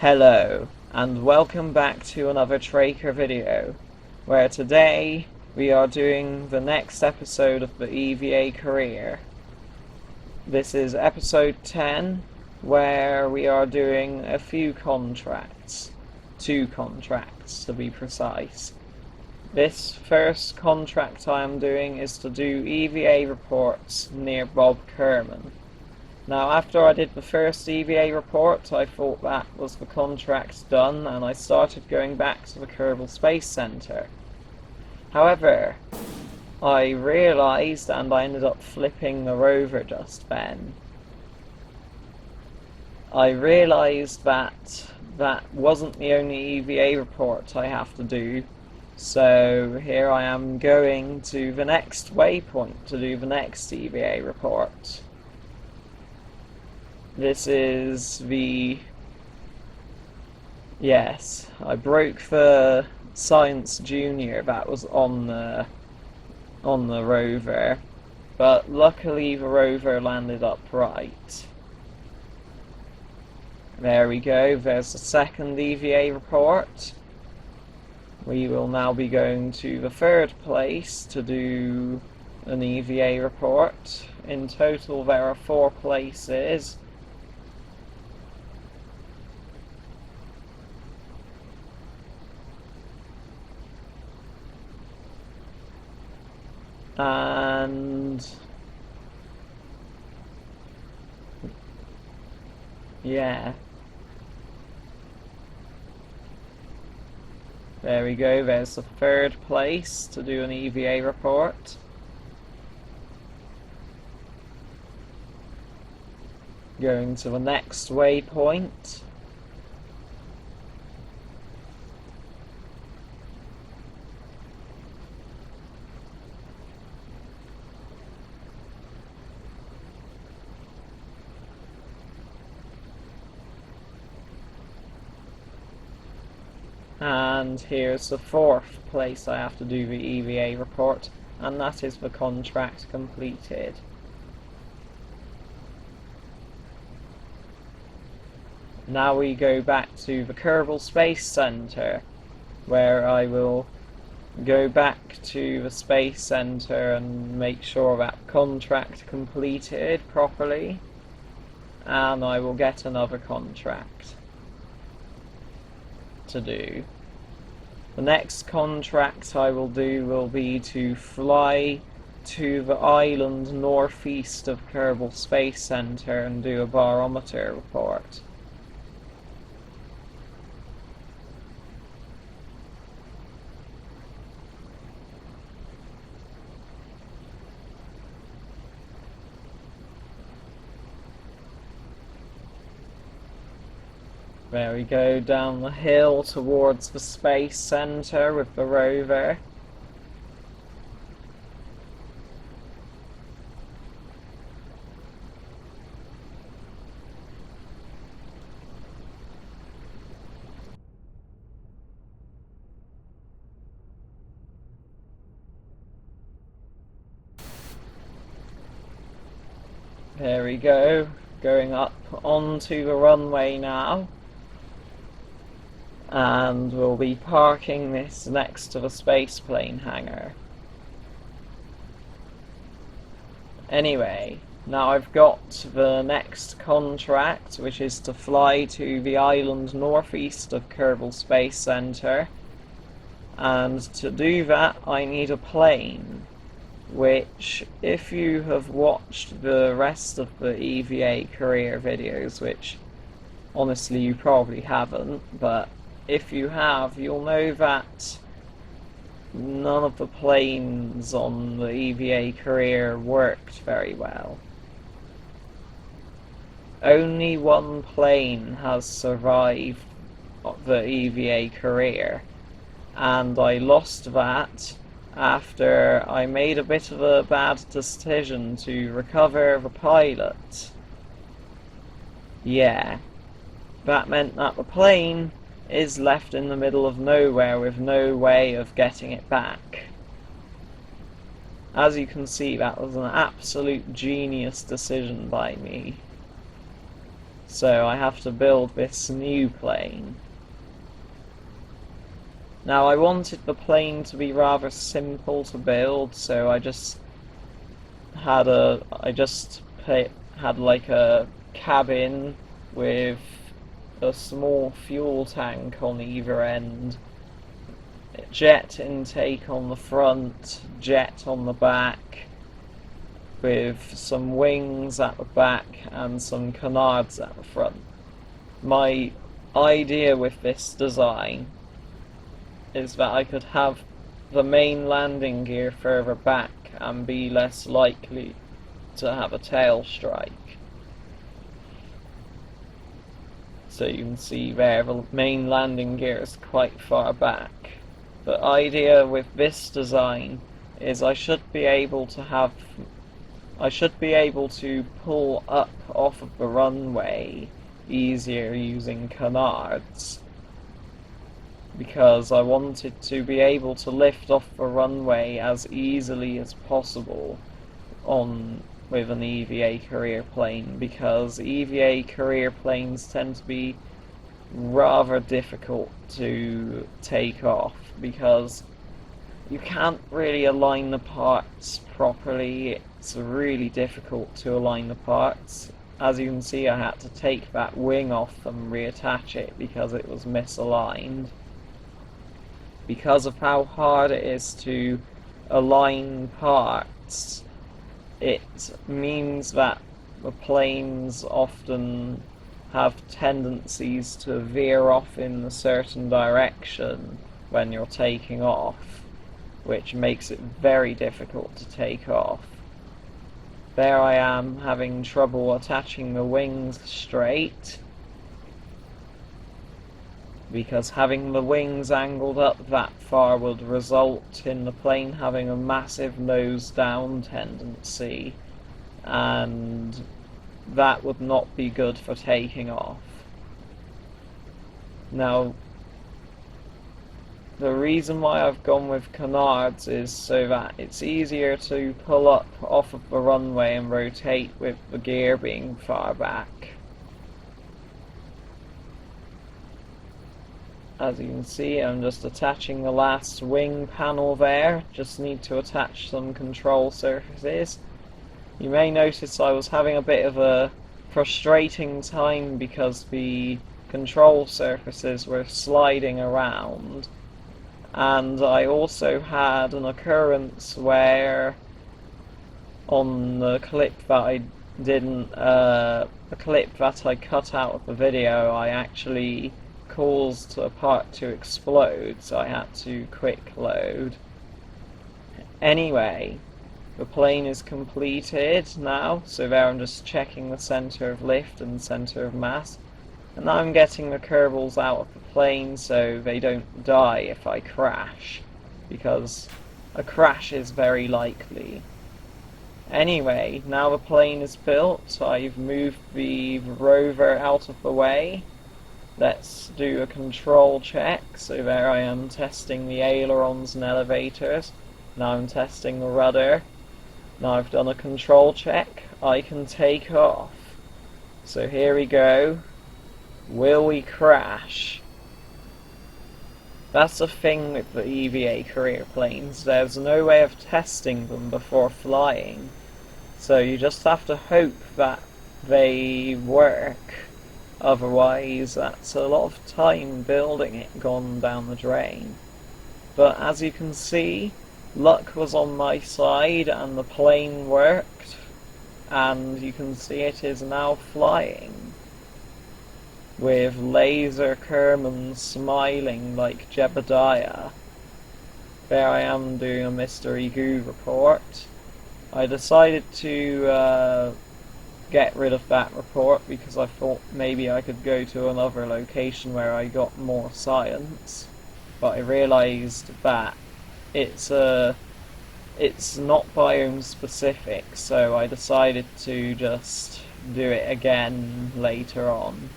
Hello, and welcome back to another Tracker video, where today we are doing the next episode of the EVA career. This is episode 10, where we are doing a few contracts. 2 contracts to be precise. This first contract I am doing is to do EVA reports near Bob Kerman. Now, after I did the first EVA report, I thought that was the contract done, and I started going back to the Kerbal Space Center. However, I realised, and I ended up flipping the rover just then, I realised that that wasn't the only EVA report I have to do, so here I am going to the next waypoint to do the next EVA report. This is the... Yes, I broke the Science Junior that was on the rover, but luckily the rover landed upright. There we go, there's the second EVA report. We will now be going to the third place to do an EVA report. In total there are 4 places. And yeah, there we go, there's the third place to do an EVA report. Going to the next waypoint. And here's the 4th place I have to do the EVA report, and that is the contract completed. Now we go back to the Kerbal Space Center, where I will go back to the Space Center and make sure that contract completed properly, and I will get another contract to do. The next contract I will do will be to fly to the island northeast of Kerbal Space Center and do a barometer report. There we go, down the hill towards the Space Center with the rover. There we go, going up onto the runway now. And we'll be parking this next to the spaceplane hangar. Anyway, now I've got the next contract, which is to fly to the island northeast of Kerbal Space Center. And to do that, I need a plane, which, if you have watched the rest of the EVA career videos, which honestly you probably haven't, but if you have, you'll know that none of the planes on the EVA career worked very well. Only one plane has survived the EVA career, and I lost that after I made a bit of a bad decision to recover the pilot. Yeah, that meant that the plane is left in the middle of nowhere with no way of getting it back. As you can see, that was an absolute genius decision by me. So I have to build this new plane. Now I wanted the plane to be rather simple to build, so I just had like a cabin with a small fuel tank on either end, jet intake on the front, jet on the back, with some wings at the back and some canards at the front. My idea with this design is that I could have the main landing gear further back and be less likely to have a tail strike. So you can see there the main landing gear is quite far back. The idea with this design is I should be able to pull up off of the runway easier using canards, because I wanted to be able to lift off the runway as easily as possible with an EVA career plane, because EVA career planes tend to be rather difficult to take off because you can't really align the parts properly. It's really difficult to align the parts. As you can see, I had to take that wing off and reattach it because it was misaligned. Because of how hard it is to align parts, it means that the planes often have tendencies to veer off in a certain direction when you're taking off, which makes it very difficult to take off. There I am having trouble attaching the wings straight, because having the wings angled up that far would result in the plane having a massive nose down tendency, and that would not be good for taking off. Now, the reason why I've gone with canards is so that it's easier to pull up off of the runway and rotate with the gear being far back. As you can see, I'm just attaching the last wing panel there. Just need to attach some control surfaces. You may notice I was having a bit of a frustrating time because the control surfaces were sliding around, and I also had an occurrence where on the clip that I cut out of the video, I actually caused a part to explode, so I had to quick load. Anyway, the plane is completed now, so there I'm just checking the center of lift and center of mass, and now I'm getting the kerbals out of the plane so they don't die if I crash, because a crash is very likely. Anyway, now the plane is built, I've moved the rover out of the way. Let's do a control check. So there I am testing the ailerons and elevators. Now I'm testing the rudder. Now I've done a control check. I can take off. So here we go. Will we crash? That's the thing with the EVA career planes. There's no way of testing them before flying. So you just have to hope that they work. Otherwise, that's a lot of time building it gone down the drain. But as you can see, luck was on my side and the plane worked, and you can see it is now flying, with Laser Kerman smiling like Jebediah. There I am doing a Mystery Goo report. I decided to get rid of that report because I thought maybe I could go to another location where I got more science, but I realised that it's not biome specific, so I decided to just do it again later on.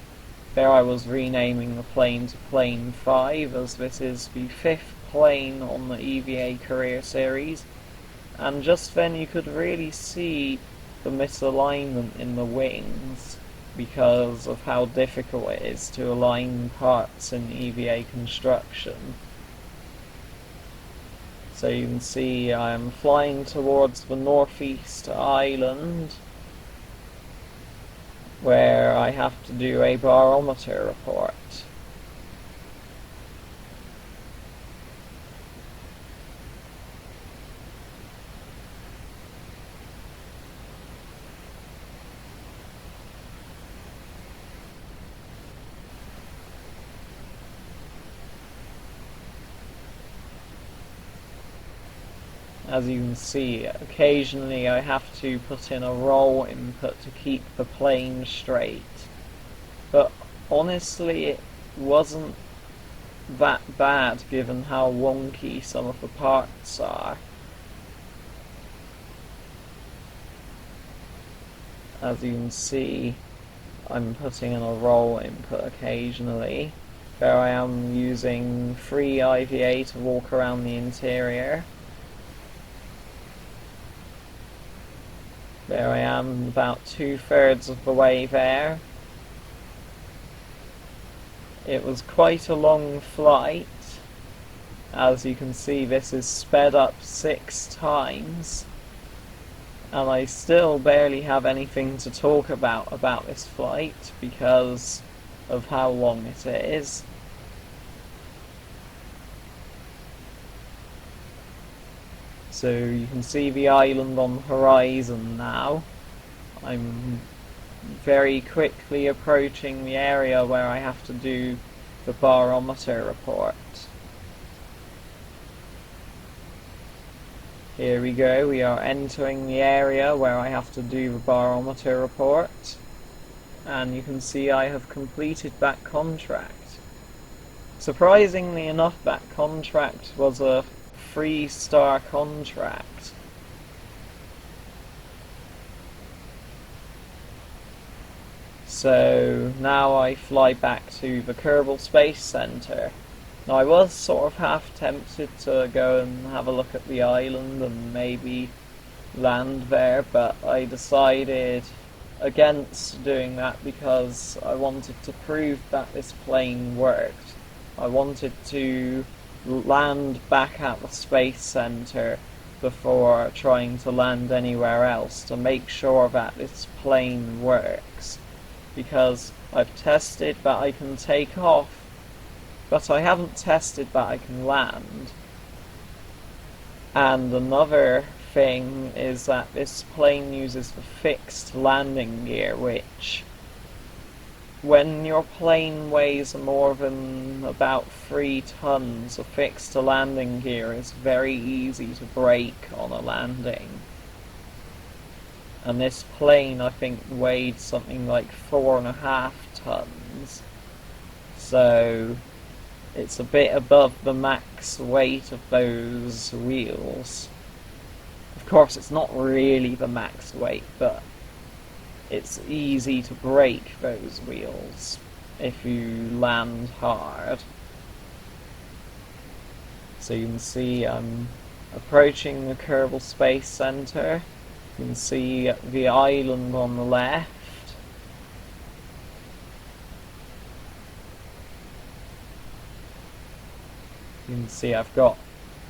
There I was renaming the plane to Plane 5, as this is the 5th plane on the EVA Career Series, and just then you could really see the misalignment in the wings. because of how difficult it is to align parts in EVA construction. So you can see I'm flying towards the northeast island, where I have to do a barometer report. As you can see, occasionally I have to put in a roll input to keep the plane straight. But honestly, it wasn't that bad given how wonky some of the parts are. As you can see, I'm putting in a roll input occasionally. There I am using free EVA to walk around the interior. There I am, about 2/3 of the way there. It was quite a long flight. As you can see, this is sped up 6 times. And I still barely have anything to talk about this flight because of how long it is. So you can see the island on the horizon now. I'm very quickly approaching the area where I have to do the barometer report. Here we go, we are entering the area where I have to do the barometer report. And you can see I have completed that contract. Surprisingly enough, that contract was a 3-star contract. So now I fly back to the Kerbal Space Center. Now I was sort of half tempted to go and have a look at the island and maybe land there, but I decided against doing that because I wanted to prove that this plane worked. I wanted to land back at the Space Center before trying to land anywhere else to make sure that this plane works, because I've tested that I can take off, but I haven't tested that I can land. And another thing is that this plane uses the fixed landing gear, which when your plane weighs more than about 3 tons, a fixed landing gear is very easy to break on a landing. And this plane, I think, weighed something like 4.5 tons. So it's a bit above the max weight of those wheels. Of course, it's not really the max weight, but it's easy to break those wheels if you land hard. So you can see I'm approaching the Kerbal Space Center. You can see the island on the left. You can see I've got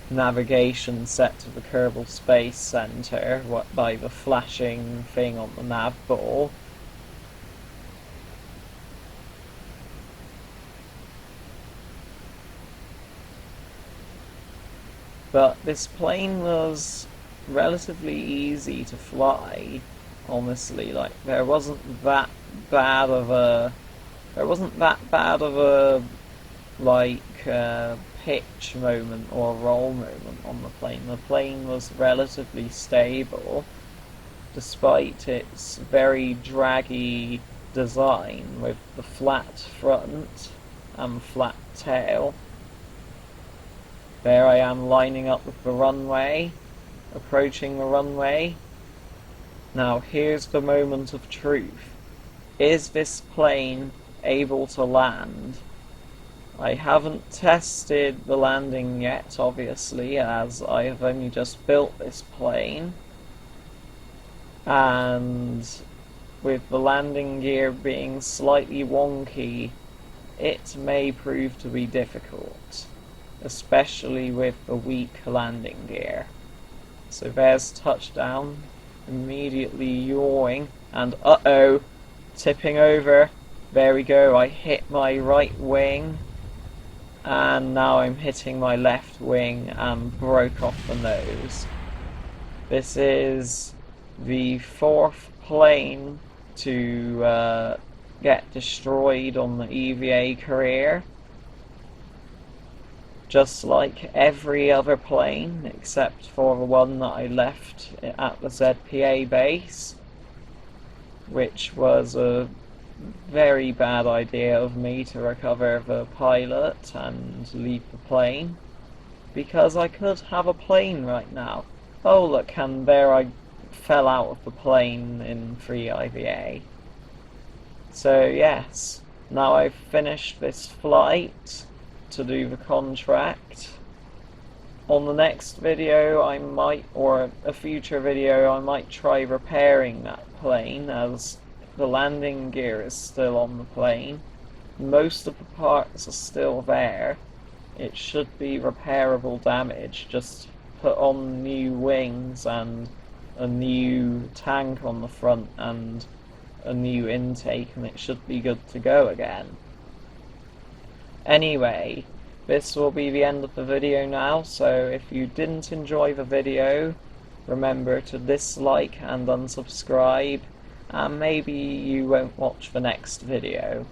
navigation set to the Kerbal Space Center by the flashing thing on the nav ball. But this plane was relatively easy to fly, honestly. Like, there wasn't that bad of a pitch moment or roll moment on the plane. The plane was relatively stable despite its very draggy design with the flat front and flat tail. There I am lining up with the runway, approaching the runway. Now here's the moment of truth. Is this plane able to land? I haven't tested the landing yet, obviously, as I have only just built this plane. And with the landing gear being slightly wonky, it may prove to be difficult, especially with the weak landing gear. So there's touchdown, immediately yawing, and uh-oh, tipping over. There we go, I hit my right wing, and now I'm hitting my left wing and broke off the nose. This is the fourth plane to get destroyed on the EVA career. Just like every other plane, except for the one that I left at the ZPA base, which was a very bad idea of me to recover the pilot and leave the plane, because I could have a plane right now. Oh look, and there I fell out of the plane in free IVA. So yes, now I've finished this flight to do the contract. On the next video I might, or a future video, I might try repairing that plane, as the landing gear is still on the plane. Most of the parts are still there. It should be repairable damage, just put on new wings and a new tank on the front and a new intake, and it should be good to go again. Anyway, this will be the end of the video now, so if you didn't enjoy the video, remember to dislike and unsubscribe, and maybe you won't watch the next video.